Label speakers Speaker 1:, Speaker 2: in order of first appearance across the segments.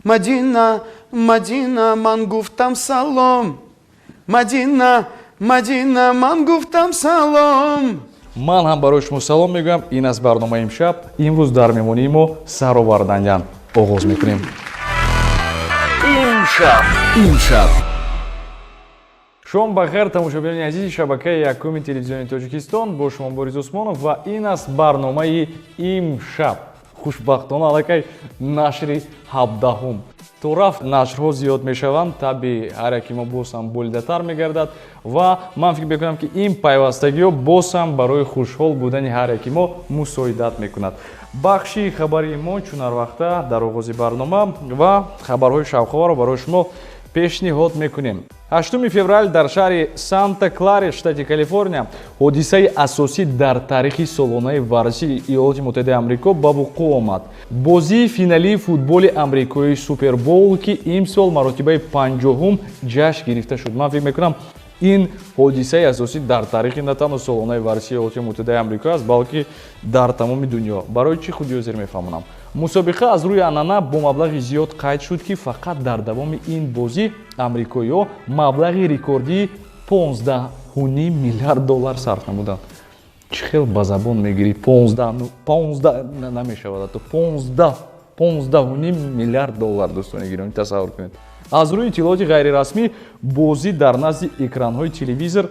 Speaker 1: Мадина, Мадина, ман гуфтам салом. Мадина, Мадина, ман гуфтам салом.
Speaker 2: ман ҳам барои шумо салом мегӯям. Ин аст барномаи имшаб. имрӯз дар меҳмонии мо сароварданиян. оғоз мекунем. имшаб шом бахер, тамошобинони азизи шабакаи якуми телевизиони Тоҷикистон. Бо шумо Борис Усмонов ва ин аст барномаи имшаб. хушбахтона аллакай нашри 17. то рафт нашрҳо зиёд мешаванд, таби ҳар яки мо боз ҳам болидатар мегардад ва ман фикр мекунам ки ин пайвастагиҳо боз ҳам барои хушҳол будани ҳар яки мо мусоидат мекунад. бахши хабари мо чунар вақта дар оғози барнома ва хабарҳои шавқоварро барои шумо пешниҳод мекунем. 8 феврал дар шаҳри Санта-Клара, штати Калифорния, ҳодисаи асосӣ дар тарихи солонаи варзиши Иёлоти Муттаҳидаи Амрико ба вуқӯъ омад. Бозии финалии футболи амрикои Супербоул ки имсол маротибаи 50-ум ҷашн гирифта шуд. Ман фикр мекунам ин ҳодисаи асосӣ дар тарихи на танҳо солонаи варзиши Иёлоти Муттаҳидаи Амрико аст, балки дар тамоми дунё. Барои чӣ худ ёзер мефаҳмонам. мусобиқа аз рӯи анъана бо маблағи зиёд қайд шуд ки фақат дар давоми ин бозӣ амрикоиҳо маблағи рекордии 15.5 миллиард доллар сарф намуданд. Чӣ хел ба забон мегирӣ? 15 намешавад, 15.5 миллиард доллар дӯстони гирони тасаввур кунед. аз рӯи иттилооти ғайрирасмӣ бозӣ дар назди экранҳои телевизор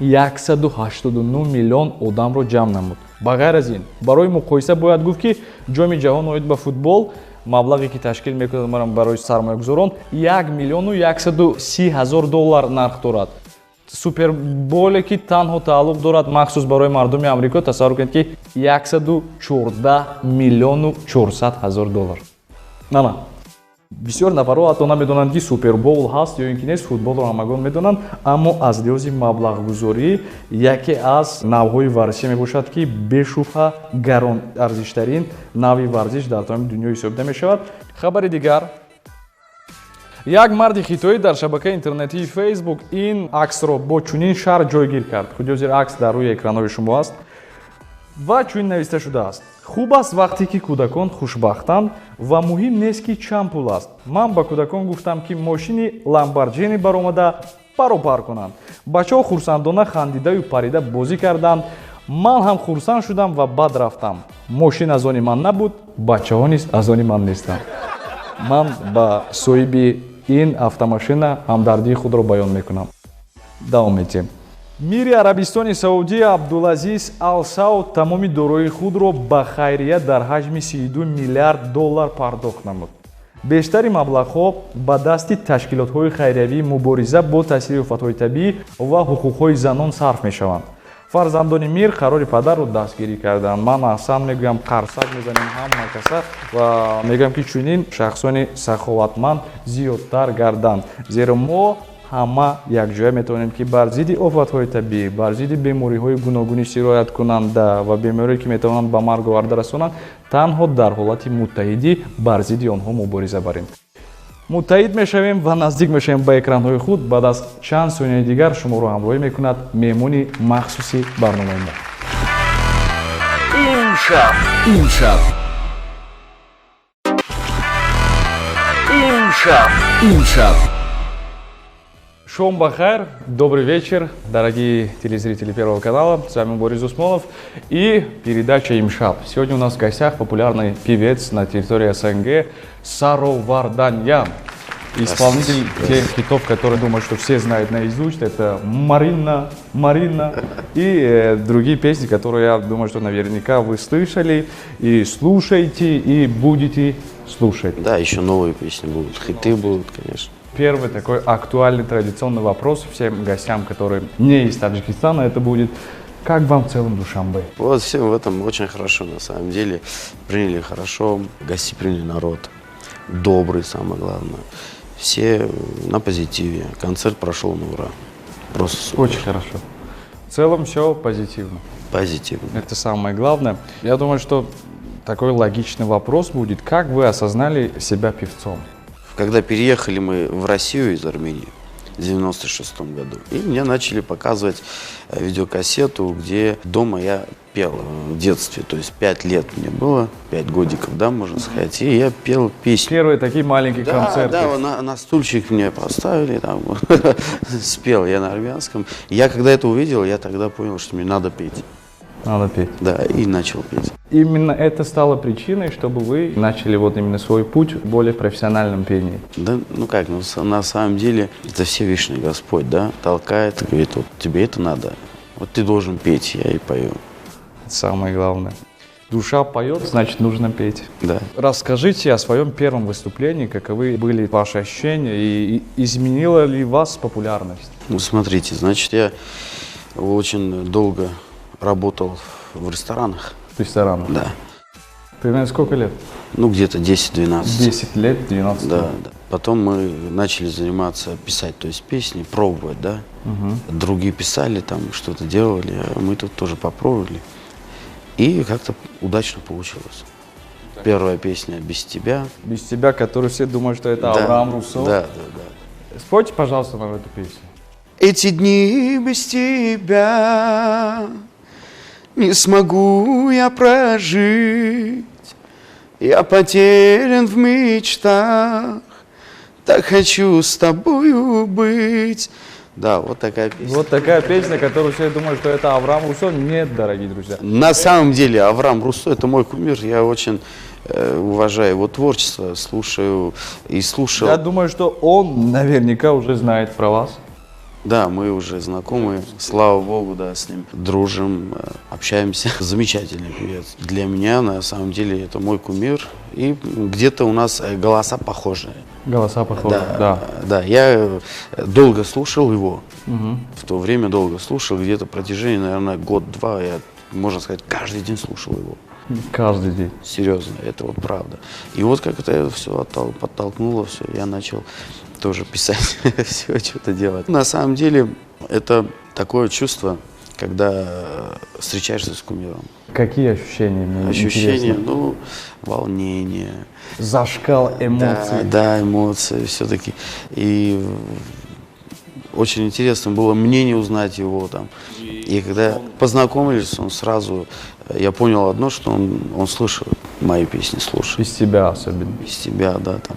Speaker 2: 189 миллион одамро ҷамъ намуд. ба ғайр аз ин, барои муқоиса бояд гуфт ки ҷоми ҷаҳон оид ба футбол маблағе ки ташкил мекунад барои сармоягузорон 1 миллиону 130 ҳазор доллар нарх дорад. суперболе ки танҳо тааллуқ дорад махсус барои мардуми амрико, тасаввур кунед ки 114 миллиону 400 ҳазор доллар. на бисёр нафарҳо ҳатто намедонанд ки супербоул ҳаст ё ин ки нест, футболро ҳамагон медонанд, аммо аз лиҳози маблағгузорӣ яке аз навъҳои варзише мебошад ки бешубҳа гаронарзиштарин навъи варзиш дар тамоми дунё ҳисобида мешавад. хабари дигар, як марди хитоӣ дар шабакаи интернетии Facebook ин аксро бо чунин шарҳ ҷойгир кард. худ ёзер акс дар рӯи экранҳои шумо аст ва чунин нависта шудааст: хуб аст вақте ки кӯдакон хушбахтанд ва муҳим нест ки чанд пул аст. ман ба кӯдакон гуфтам ки мошини ламборҷини баромада паропар кунанд. бачаҳо хурсандона хандидаю парида бозӣ карданд. ман ҳам хурсанд шудам ва баъд рафтам. мошин аз они ман набуд, бачаҳо низ аз они ман нестанд. ман ба соҳиби ин автомошина ҳамдардии худро баён мекунам. давом метем. мири арабистони Саудия Абдулазиз Ал-Сауд тамоми дороии худро ба хайрия дар ҳаҷми 32 миллиард доллар пардохт намуд. бештари маблағҳо ба дасти ташкилотҳои хайриявии мубориза бо таъсири офатҳои табиӣ ва ҳуқуқҳои занон сарф мешаванд. фарзандони мир қарори падарро дастгирӣ карданд. ман аҳсан мегӯям, қарсак мезанем ҳама каса ва мегӯям ки чунин шахсони саховатманд зиёдтар гарданд, зеро мо ҳама якҷоя метавонем ки бар зидди офатҳои табиӣ, бар зидди бемориҳои гуногуни сирояткунанда ва беморие ки метавонанд ба марг оварда расонанд, танҳо дар ҳолати муттаҳидӣ бар зидди онҳо мубориза барем. муттаҳид мешавем ва наздик мешавем ба экранҳои худ. баъд аз чанд сонияи дигар шуморо ҳамроҳӣ мекунад меҳмони махсуси барномаи мо. имшаб. Шом бахайр, добрый вечер, дорогие телезрители Первого канала. С вами Борис Усмонов и передача «Имшаб». Сегодня у нас в гостях популярный певец на территории СНГ Сароварданиян. Исполнитель тех хитов, которые думаю, что все знают наизусть. Это «Марина», «Марина» и другие песни, которые я думаю, что наверняка вы слышали и слушаете, и будете слушать.
Speaker 3: Да, еще новые песни будут, хиты будут, конечно.
Speaker 2: Первый такой актуальный традиционный вопрос всем гостям, которые не из Таджикистана, это будет: как вам в целом Душанбе?
Speaker 3: Вот всем в этом очень хорошо, на самом деле. Приняли хорошо, гостеприимный народ, добрый, самое главное. Все на позитиве. Концерт прошел на ура. Просто супер.
Speaker 2: Очень хорошо. В целом все позитивно.
Speaker 3: Позитивно.
Speaker 2: Это самое главное. Я думаю, что такой логичный вопрос будет: как вы осознали себя певцом?
Speaker 3: Когда переехали мы в Россию из Армении, в 96 году. И мне начали показывать видеокассету, где дома я пел в детстве. То есть 5 лет мне было, 5 годиков, да, можно сказать. И я пел песни.
Speaker 2: Первые такие маленькие концерты.
Speaker 3: Да, на стульчик меня поставили, там, спел я на армянском. Я когда это увидел, я тогда понял, что мне надо петь.
Speaker 2: Надо петь.
Speaker 3: Да, и начал петь.
Speaker 2: Именно это стало причиной, чтобы вы начали вот именно свой путь в более профессиональном пении.
Speaker 3: Да, ну как, ну, на самом деле, это Всевышний Господь, да, толкает, говорит, вот тебе это надо, вот ты должен петь, я и пою.
Speaker 2: Это самое главное. Душа поет, значит, нужно петь.
Speaker 3: Да.
Speaker 2: Расскажите о своем первом выступлении, каковы были ваши ощущения и изменила ли вас популярность?
Speaker 3: Ну смотрите, значит, я очень долго работал в ресторанах.
Speaker 2: Ресторан.
Speaker 3: Да.
Speaker 2: Примерно сколько лет?
Speaker 3: Ну где-то 10-12.
Speaker 2: 10 лет, 12
Speaker 3: Да,
Speaker 2: лет.
Speaker 3: да. Потом мы начали заниматься, писать, то есть песни, пробовать, да. Другие писали, там что-то делали, а мы тут тоже попробовали. И как-то удачно получилось. Первая песня «Без тебя».
Speaker 2: Без тебя, который все думают, что это
Speaker 3: Да,
Speaker 2: Авраам Руссо.
Speaker 3: Да, да, да.
Speaker 2: Спойте, пожалуйста, нам эту песню.
Speaker 1: Эти дни без тебя не смогу я прожить. Я потерян в мечтах, так хочу с тобою быть.
Speaker 3: Да, вот такая песня.
Speaker 2: Вот такая песня, которую все думают, что это Авраам Руссо. Нет, дорогие друзья.
Speaker 3: На самом деле Авраам Руссо — это мой кумир. Я очень уважаю его творчество, слушаю и слушал.
Speaker 2: Я думаю, что он наверняка уже знает про вас.
Speaker 3: Да, мы уже знакомы, слава богу, да, с ним дружим, общаемся. Замечательный певец. Для меня, на самом деле, это мой кумир. И где-то у нас голоса похожие.
Speaker 2: Голоса похожи, да.
Speaker 3: Да, я долго слушал его. В то время долго слушал, где-то в протяжении, наверное, год-два, я, можно сказать, каждый день слушал его.
Speaker 2: Каждый день.
Speaker 3: Серьезно, это вот правда. И вот как это все подтолкнуло, все, я начал тоже писать, все что-то делать. На самом деле, это такое чувство, когда встречаешься с кумиром.
Speaker 2: Какие ощущения? Мне
Speaker 3: Ощущения,
Speaker 2: интересно.
Speaker 3: ну, волнение.
Speaker 2: Зашкал эмоций.
Speaker 3: Да, эмоции все-таки. И очень интересно было мнение узнать его там. И когда познакомились, он сразу, я понял одно, что он слышал мои песни, слушает.
Speaker 2: Без тебя особенно.
Speaker 3: Без тебя, да, там.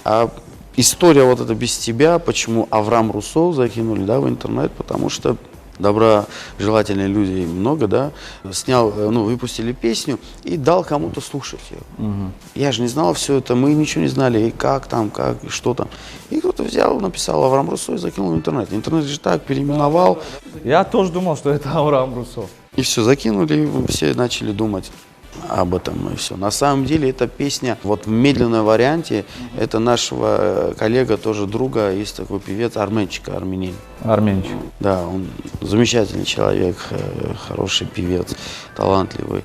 Speaker 3: А история вот эта «Без тебя», почему Авраам Руссо закинули, да, в интернет, потому что доброжелательные люди много, да, снял, ну, выпустили песню и дал кому-то слушать ее. Я же не знал все это, мы ничего не знали, и как там, как, и что там. И кто-то взял, написал Авраам Руссо и закинул в интернет. Интернет же так переименовал.
Speaker 2: Я тоже думал, что это Авраам Руссо.
Speaker 3: И все, закинули, и все начали думать об этом, и все. На самом деле эта песня, вот в медленном варианте, это нашего коллега, тоже друга, есть такой певец Арменчик, армянин.
Speaker 2: Арменчик.
Speaker 3: Да, он замечательный человек, хороший певец, талантливый.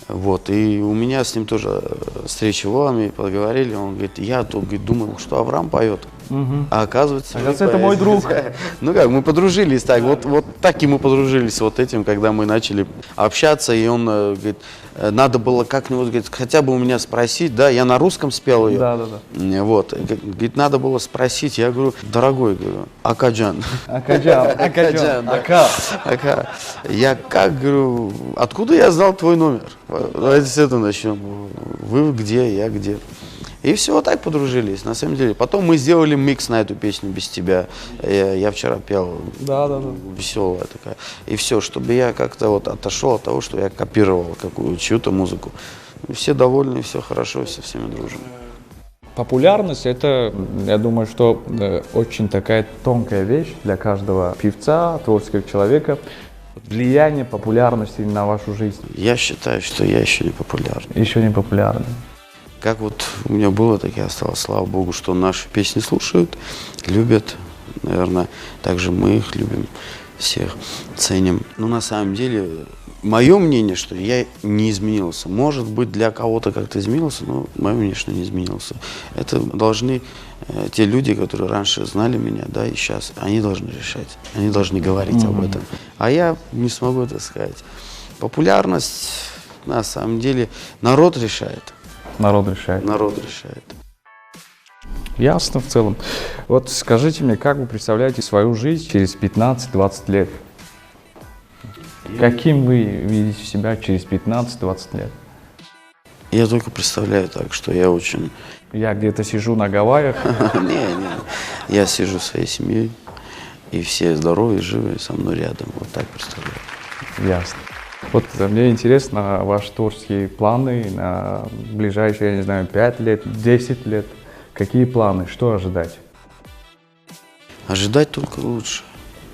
Speaker 3: Вот, и у меня с ним тоже встреча в Ламе, поговорили, он говорит, я тут, говорит, думал, что Авраам поет, а оказывается...
Speaker 2: Это мой друг.
Speaker 3: Ну как, мы подружились так, вот так и мы подружились вот этим, когда мы начали общаться, и он говорит, надо было как-нибудь, говорит, хотя бы у меня спросить, да, я на русском спел ее.
Speaker 2: Да.
Speaker 3: Вот, говорит, надо было спросить, я говорю, дорогой, говорю, Акаджан.
Speaker 2: Акаджан.
Speaker 3: Ака. Я как, говорю, откуда я знал твой номер? Давайте с этого начнем. Вы где, я где. И все, вот так подружились, на самом деле. Потом мы сделали микс на эту песню «Без тебя». Я вчера пел.
Speaker 2: Да.
Speaker 3: Веселая такая. И все, чтобы я как-то вот отошел от того, что я копировал чью-то музыку. Все довольны, все хорошо, все всеми дружим.
Speaker 2: Популярность – это, я думаю, что очень такая тонкая вещь для каждого певца, творческого человека. Влияние популярности на вашу жизнь.
Speaker 3: Я считаю, что я еще не популярен.
Speaker 2: Еще не популярный.
Speaker 3: Как вот у меня было, так и осталось. Слава Богу, что наши песни слушают, любят. Наверное, также мы их любим, всех ценим. Но на самом деле, мое мнение, что я не изменился. Может быть, для кого-то как-то изменился, но мое мнение, что не изменился. Это должны те люди, которые раньше знали меня, да, и сейчас, они должны решать. Они должны говорить об этом. А я не смогу это сказать. Популярность, на самом деле, народ решает.
Speaker 2: Народ решает.
Speaker 3: Народ решает.
Speaker 2: Ясно в целом. Вот скажите мне, как вы представляете свою жизнь через 15-20 лет? Каким вы видите себя через 15-20 лет?
Speaker 3: Я только представляю так, что я очень...
Speaker 2: Я где-то сижу на Гавайях.
Speaker 3: Не, я сижу своей семьей, и все здоровые, живые, со мной рядом. Вот так представляю.
Speaker 2: Ясно. Вот мне интересно ваши творческие планы на ближайшие, я не знаю, 5 лет, 10 лет. Какие планы, что ожидать?
Speaker 3: Ожидать только лучше.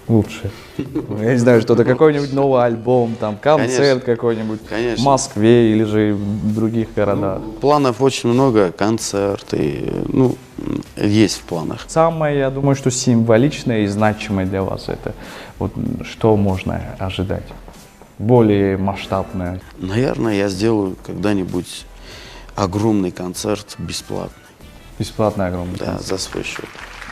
Speaker 2: Лучше. Я не знаю, что-то, какой-нибудь новый альбом, там, концерт какой-нибудь в Москве или же в других городах.
Speaker 3: Планов очень много, концерты, есть в планах.
Speaker 2: Самое, я думаю, что символичное и значимое для вас это, вот, что можно ожидать? Более масштабное.
Speaker 3: Наверное, я сделаю когда-нибудь огромный концерт бесплатный.
Speaker 2: Бесплатный огромный.
Speaker 3: Да, за свой счет.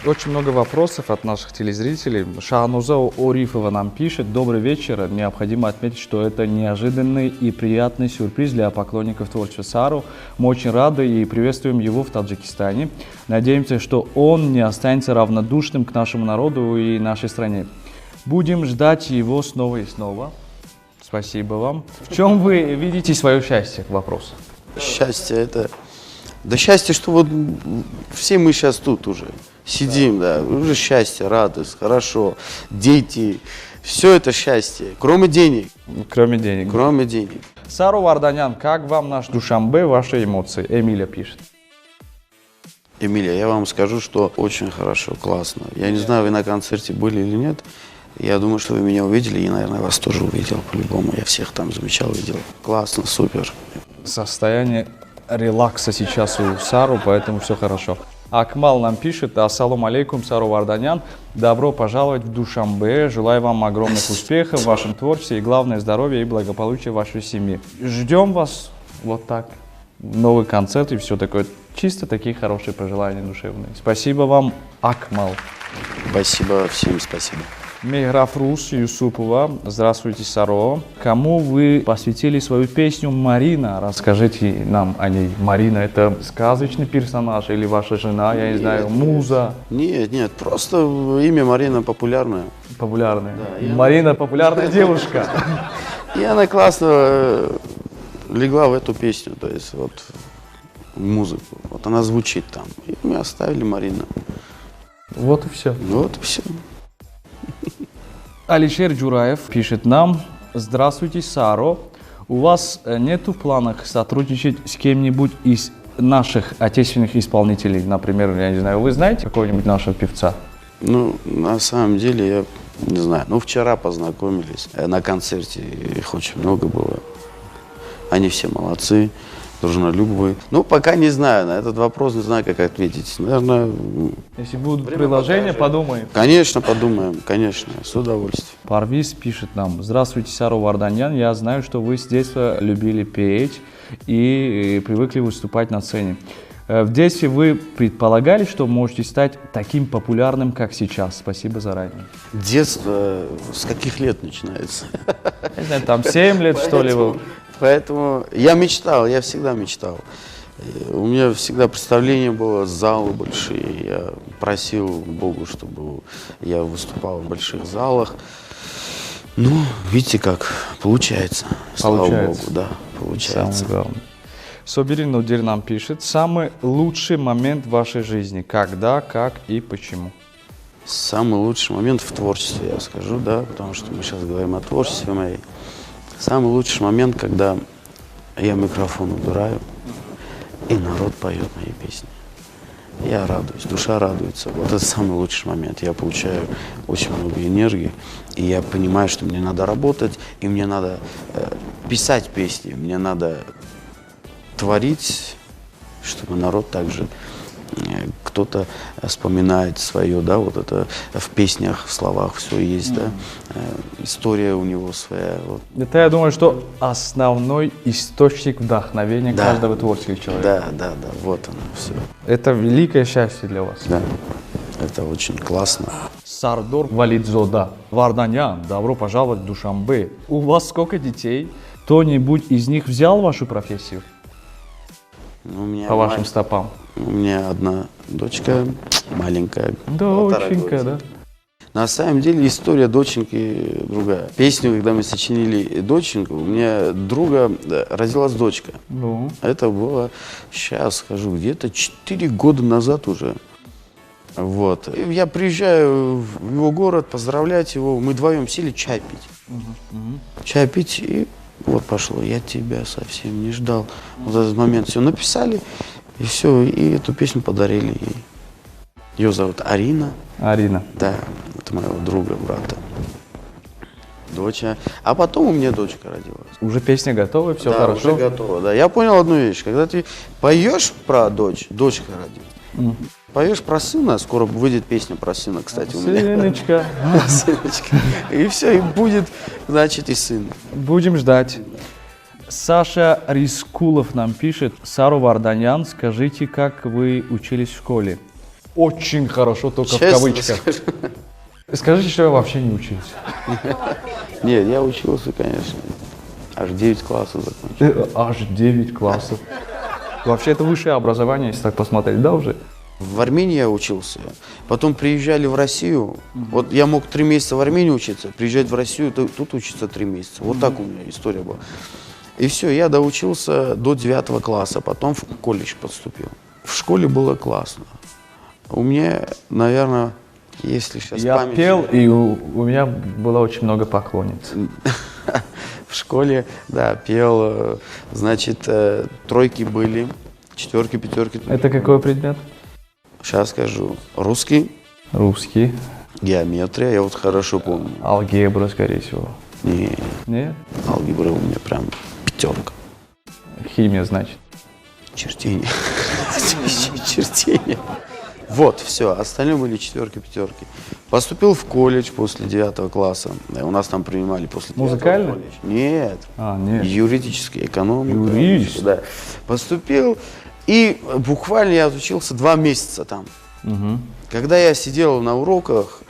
Speaker 2: Очень много вопросов от наших телезрителей. Шахнуза Орифова нам пишет: добрый вечер. Необходимо отметить, что это неожиданный и приятный сюрприз для поклонников творчества Сару. Мы очень рады и приветствуем его в Таджикистане. Надеемся, что он не останется равнодушным к нашему народу и нашей стране. Будем ждать его снова и снова. Спасибо вам. В чем вы видите свое счастье? Вопрос.
Speaker 3: Счастье это... Да счастье, что вот все мы сейчас тут уже сидим, да, уже счастье, радость, хорошо, дети, все это счастье, кроме денег.
Speaker 2: Кроме денег.
Speaker 3: Кроме денег.
Speaker 2: Сару Варданян, как вам наш Душанбе, ваши эмоции? Эмилия пишет.
Speaker 3: Эмилия, я вам скажу, что очень хорошо, классно. Я не знаю, вы на концерте были или нет. Я думаю, что вы меня увидели, и, наверное, вас тоже увидел по-любому. Я всех там замечал, видел. Классно, супер.
Speaker 2: Состояние релакса сейчас у Сару, поэтому все хорошо. Акмал нам пишет: ассалам алейкум, Сару Варданян. Добро пожаловать в Душанбе. Желаю вам огромных успехов в вашем творчестве и, главное, здоровья и благополучия вашей семьи. Ждем вас вот так. Новый концерт и все такое. Чисто такие хорошие пожелания душевные. Спасибо вам, Акмал.
Speaker 3: Спасибо, всем спасибо.
Speaker 2: Мехрафрус Юсупова. Здравствуйте, Саро. Кому вы посвятили свою песню «Марина»? Расскажите нам о ней. Марина — это сказочный персонаж или ваша жена, я не знаю, муза?
Speaker 3: Нет, просто имя Марина популярное.
Speaker 2: Популярная. Да, Марина — популярная девушка.
Speaker 3: И она классно легла в эту песню, то есть вот в музыку. Вот она звучит там. И мы оставили Марина.
Speaker 2: Вот и все.
Speaker 3: Вот и все.
Speaker 2: Алишер Джураев пишет нам: здравствуйте, Саро. У вас нету в планах сотрудничать с кем-нибудь из наших отечественных исполнителей? Например, я не знаю, вы знаете какого-нибудь нашего певца?
Speaker 3: На самом деле, я не знаю. Вчера познакомились на концерте, их очень много было. Они все молодцы, дружелюбные. Пока не знаю, на этот вопрос не знаю, как ответить. Наверное...
Speaker 2: Если будут предложения, подумаем.
Speaker 3: Конечно, подумаем, конечно, с удовольствием.
Speaker 2: Парвиз пишет нам: здравствуйте, Сару Варданян. Я знаю, что вы с детства любили петь и привыкли выступать на сцене. В детстве вы предполагали, что можете стать таким популярным, как сейчас? Спасибо заранее.
Speaker 3: Детство с каких лет начинается?
Speaker 2: Не знаю, там 7 лет, что ли?
Speaker 3: Поэтому я мечтал, я всегда мечтал. У меня всегда представление было, залы большие. Я просил Богу, чтобы я выступал в больших залах. Видите, как получается. Слава Богу, да, получается.
Speaker 2: Самое главное. Соберин Нудир нам пишет: самый лучший момент в вашей жизни. Когда, как и почему?
Speaker 3: Самый лучший момент в творчестве, я скажу, да, потому что мы сейчас говорим о творчестве моей. Самый лучший момент, когда я микрофон убираю, и народ поет мои песни. Я радуюсь, душа радуется. Вот это самый лучший момент. Я получаю очень много энергии, и я понимаю, что мне надо работать, и мне надо писать песни, мне надо творить, чтобы народ также... Кто-то вспоминает свое, да, вот это в песнях, в словах все есть, да, история у него своя. Вот.
Speaker 2: Это, я думаю, что основной источник вдохновения каждого творческого человека.
Speaker 3: Да, вот оно все.
Speaker 2: Это великое счастье для вас.
Speaker 3: Да, это очень классно.
Speaker 2: Сардор Валидзода. Варданян, добро пожаловать в Душанбе. У вас сколько детей? Кто-нибудь из них взял вашу профессию?
Speaker 3: У меня
Speaker 2: по вашим стопам?
Speaker 3: У меня одна дочка, маленькая.
Speaker 2: Доченька, да.
Speaker 3: На самом деле история доченьки другая. Песню, когда мы сочинили «Доченьку», у меня друга родилась дочка.
Speaker 2: Ну,
Speaker 3: Это было, сейчас скажу, где-то 4 года назад уже. Вот. И я приезжаю в его город, поздравлять его. Мы вдвоем сели чай пить. Чай пить, и вот пошло. Я тебя совсем не ждал. Вот этот момент все написали, и все, и эту песню подарили ей. Ее зовут Арина.
Speaker 2: Арина.
Speaker 3: Да, это моего друга, брата. Доча. А потом у меня дочка родилась.
Speaker 2: Уже песня готова, все
Speaker 3: Да,
Speaker 2: хорошо.
Speaker 3: уже готово, да. Я понял одну вещь. Когда ты поешь про дочь, дочка родилась. Поешь про сына, скоро выйдет песня про сына, кстати, у меня.
Speaker 2: Сыночка.
Speaker 3: Сыночка. И все, и будет, значит, и сын.
Speaker 2: Будем ждать. Саша Рискулов нам пишет. Сару Варданян, скажите, как вы учились в школе? Очень хорошо, только
Speaker 3: Честно
Speaker 2: в кавычках.
Speaker 3: скажу.
Speaker 2: Скажите, что я вообще не учился.
Speaker 3: Нет, я учился, конечно. Аж 9 классов закончил.
Speaker 2: Аж 9 классов. Вообще это высшее образование, если так посмотреть, да, уже?
Speaker 3: В Армении я учился. Потом приезжали в Россию. Вот я мог 3 месяца в Армении учиться, приезжать в Россию, тут учиться 3 месяца. Вот так у меня история была. И все, я доучился до 9 класса, потом в колледж поступил. В школе было классно. У меня, наверное, если сейчас
Speaker 2: Я
Speaker 3: память...
Speaker 2: пел, и у меня было очень много поклонниц.
Speaker 3: В школе, да, пел, значит, тройки были, 4, 5.
Speaker 2: Это какой предмет?
Speaker 3: Сейчас скажу. Русский,
Speaker 2: Русский.
Speaker 3: геометрия, я вот хорошо помню.
Speaker 2: Алгебра, скорее всего.
Speaker 3: Не,
Speaker 2: Нет?
Speaker 3: алгебра у меня прям 5.
Speaker 2: Химия, значит.
Speaker 3: Чертение. Чертение. Вот, все, остальные были 4, 5. Поступил в колледж после 9 класса. У нас там принимали после 9
Speaker 2: Музыкальный?
Speaker 3: колледж. Нет.
Speaker 2: Нет.
Speaker 3: Юридический, экономика.
Speaker 2: Юрист.
Speaker 3: Да. Поступил, и буквально я отучился 2 месяца там. Когда я сидел на уроках,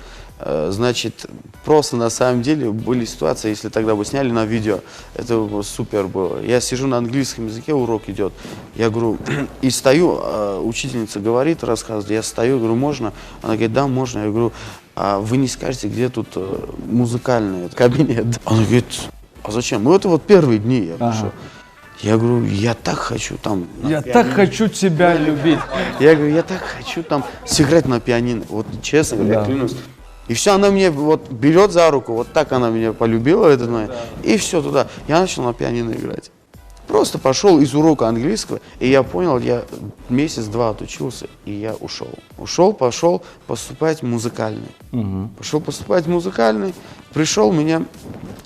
Speaker 3: значит, просто на самом деле были ситуации, если тогда бы сняли на видео, это супер было. Я сижу на английском языке, урок идет, я говорю, и стою, учительница говорит, рассказывает, я стою, говорю, можно? Она говорит, да, можно. Я говорю, а вы не скажете, где тут музыкальный кабинет? Она говорит, а зачем? Ну, это вот первые дни я пришел. Я говорю, я так хочу там...
Speaker 2: Я так хочу тебя любить.
Speaker 3: Я говорю, я так хочу там сыграть на пианино. Вот честно, я клянусь. И все, она мне вот берет за руку, вот так она меня полюбила в этот момент. И все туда. Я начал на пианино играть. Просто пошел из урока английского, и я понял, я месяц-два отучился, и я ушел. Пошел поступать в музыкальный. Пошел поступать в музыкальный, пришел, меня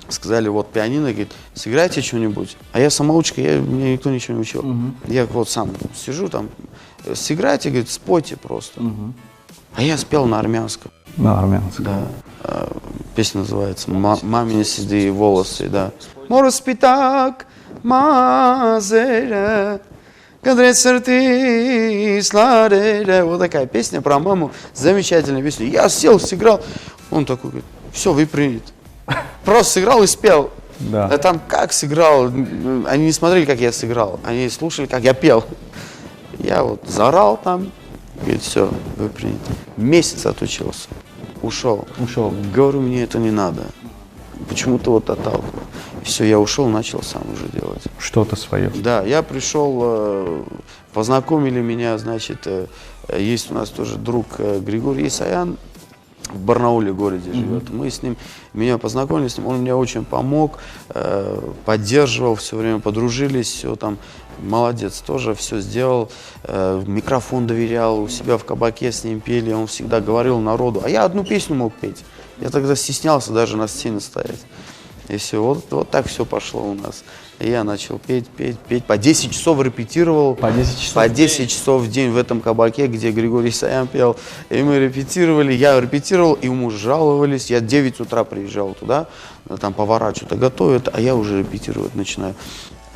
Speaker 3: сказали, вот пианино, говорит, сыграйте что-нибудь. А я самоучка, меня никто ничего не учил. Я вот сам сижу там, сыграйте, говорит, спойте просто. А я спел на армянском.
Speaker 2: На армянском.
Speaker 3: Да. Песня называется «Мамины седые волосы», да. «Мороз питак, мазера, кадре сырты, сларера». Вот такая песня про маму, замечательная песня. Я сел, сыграл, он такой говорит, все, вы приняты. Просто сыграл и спел.
Speaker 2: Да.
Speaker 3: А там как сыграл, они не смотрели, как я сыграл, они слушали, как я пел. Я вот заорал там, говорит, все, вы приняты. Месяц отучился, ушел. Говорю, мне это не надо. Почему-то вот отталкивал. Все, я ушел, начал сам уже делать.
Speaker 2: Что-то свое.
Speaker 3: Да, я пришел, познакомили меня, значит, есть у нас тоже друг Григорий Исаян, в Барнауле городе живет. Мы с ним, меня познакомили с ним, он мне очень помог, поддерживал, все время подружились, все там, молодец, тоже все сделал, микрофон доверял, у себя в кабаке с ним пели, он всегда говорил народу, а я одну песню мог петь, я тогда стеснялся даже на сцене стоять. И все, вот так все пошло у нас. И я начал петь, по 10 часов репетировал.
Speaker 2: По 10 часов?
Speaker 3: По 10 часов в день в этом кабаке, где Григорий Саян пел. И мы репетировали, я репетировал, и ему жаловались. Я 9 утра приезжал туда, там повара что-то готовят, а я уже репетировать начинаю.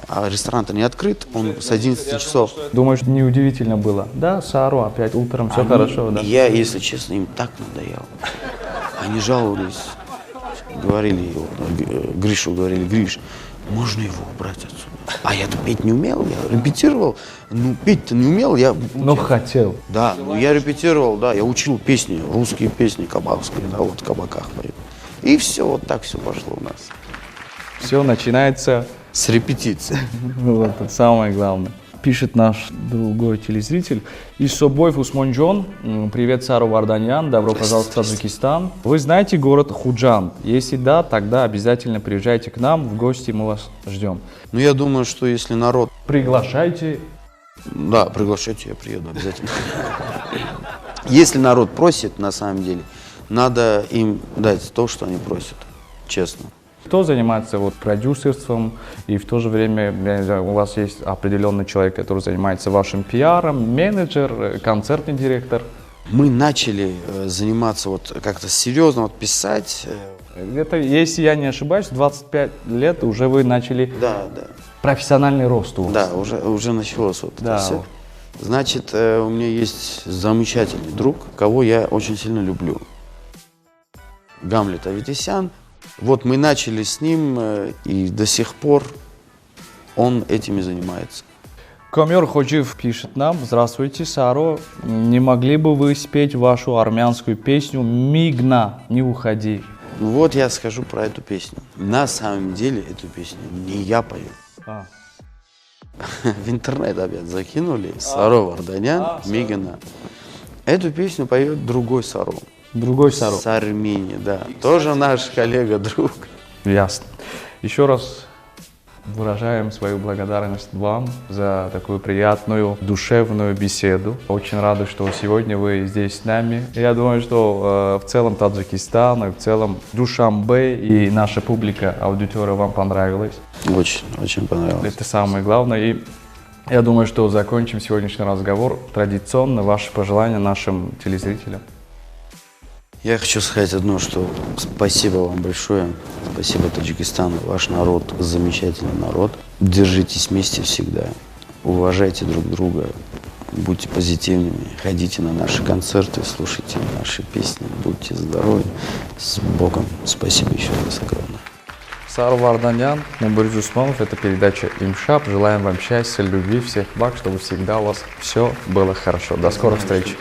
Speaker 3: А ресторан-то не открыт, он с 11 часов.
Speaker 2: Думаешь, неудивительно было? Да, Сару опять утром, все хорошо, да?
Speaker 3: Я, если честно, им так надоел. Они жаловались. Говорили, Гришу говорили, Гриш, можно его убрать отсюда? А я-то петь не умел, я репетировал. Ну, петь-то не умел, я...
Speaker 2: Но хотел.
Speaker 3: Да, ну я репетировал, да, я учил песни, русские песни кабаковские, да, вот в кабаках пою. И все, вот так все пошло у нас.
Speaker 2: Все начинается,
Speaker 3: С репетиции.
Speaker 2: вот это самое главное. Пишет наш другой телезритель. Исобоев Усмонджон. Привет, Сару Варданян. Добро пожаловать в Таджикистан. Вы знаете город Худжанд? Если да, тогда обязательно приезжайте к нам в гости, мы вас ждем.
Speaker 3: Ну, я думаю, что если народ...
Speaker 2: Приглашайте.
Speaker 3: Да, приглашайте, я приеду обязательно. Если народ просит, на самом деле, надо им дать то, что они просят. Честно.
Speaker 2: Кто занимается вот продюсерством, и в то же время, я не знаю, у вас есть определенный человек, который занимается вашим пиаром, менеджер, концертный директор?
Speaker 3: Мы начали заниматься вот как-то серьезно, вот писать.
Speaker 2: Это, если я не ошибаюсь, 25 лет уже вы начали
Speaker 3: Да, да.
Speaker 2: профессиональный рост у вас.
Speaker 3: Да, уже началось вот
Speaker 2: Да.
Speaker 3: это все. Значит, у меня есть замечательный друг, кого я очень сильно люблю. Гамлет Аветисян. Вот мы начали с ним, и до сих пор он этими занимается.
Speaker 2: Комер Ходжиев пишет нам: здравствуйте, Саро, не могли бы вы спеть вашу армянскую песню «Мигна, не уходи»?
Speaker 3: Вот я скажу про эту песню. На самом деле эту песню не я пою. В интернет опять закинули Саро Варданян, Мигна. Эту песню поет другой Саро.
Speaker 2: Другой Саро.
Speaker 3: С Армении, да. Тоже наш коллега, друг.
Speaker 2: Ясно. Еще раз выражаем свою благодарность вам за такую приятную, душевную беседу. Очень рады, что сегодня вы здесь с нами. Я думаю, что в целом Таджикистан, и в целом Душанбе и наша публика, аудитория вам понравилась.
Speaker 3: Очень, очень понравилось.
Speaker 2: Это самое главное. И я думаю, что закончим сегодняшний разговор традиционно. Ваши пожелания нашим телезрителям.
Speaker 3: Я хочу сказать одно, что спасибо вам большое. Спасибо Таджикистану. Ваш народ замечательный народ. Держитесь вместе всегда. Уважайте друг друга. Будьте позитивными. Ходите на наши концерты, слушайте наши песни. Будьте здоровы. С Богом. Спасибо еще раз огромное.
Speaker 2: Саро Варданян, Мубарис Усманов, это передача «Имшап». Желаем вам счастья, любви, всех благ, чтобы всегда у вас все было хорошо. До скорых встреч.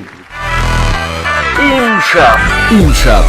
Speaker 4: Имшап.